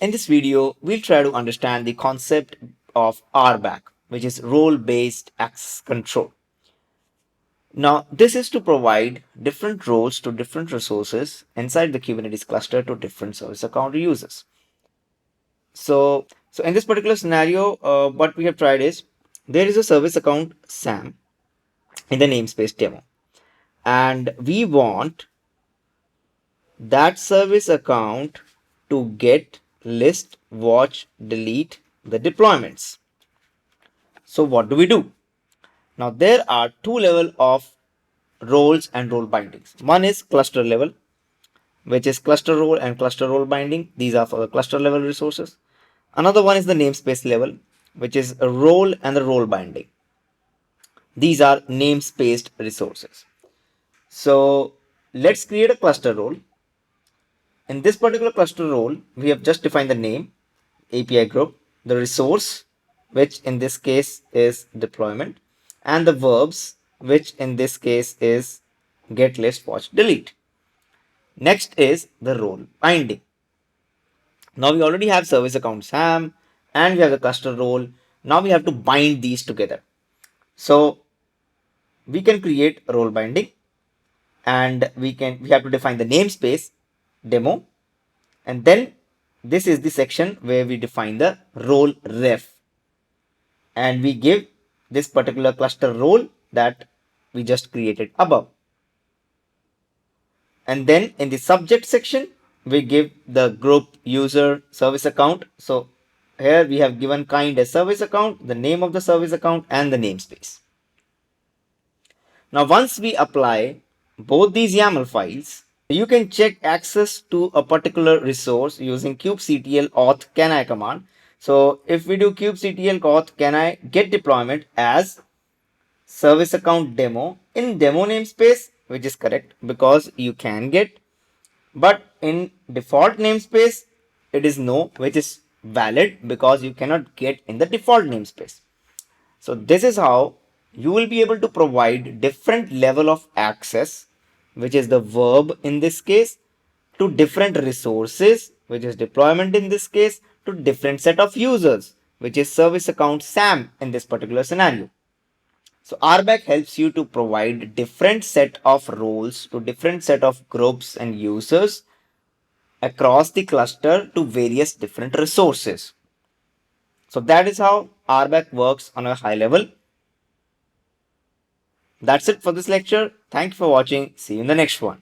In this video, we'll try to understand the concept of RBAC, which is role-based access control. Now, this is to provide different roles to different resources inside the Kubernetes cluster to different service account users. So in this particular scenario, what we have tried is there is a service account SAM in the namespace demo, and we want that service account to get, list, watch, delete the deployments. So what do we do? Now there are two levels of roles and role bindings. One is cluster level, which is cluster role and cluster role binding. These are for the cluster level resources. Another one is the namespace level, which is a role and the role binding. These are namespaced resources. So let's create a cluster role. In this particular cluster role, we have just defined the name, API group, the resource, which in this case is deployment, and the verbs, which in this case is get, list, watch, delete. Next is the role binding. Now we already have service account SAM and we have the cluster role. Now we have to bind these together. So we can create a role binding, and we have to define the namespace demo, and then this is the section where we define the role ref, and we give this particular cluster role that we just created above. And then in the subject section, we give the group user service account. So here we have given kind as service account, the name of the service account, and the namespace. Now, once we apply both these YAML files, you can check access to a particular resource using kubectl auth cani command. So if we do kubectl auth cani get deployment as service account demo in demo namespace, which is correct because you can get, but in default namespace it is no, which is valid because you cannot get in the default namespace. So this is how you will be able to provide different level of access, which is the verb in this case, to different resources, which is deployment in this case, to different set of users, which is service account SAM in this particular scenario. So RBAC helps you to provide different set of roles to different set of groups and users across the cluster to various different resources. So that is how RBAC works on a high level. That's it for this lecture. Thank you for watching. See you in the next one.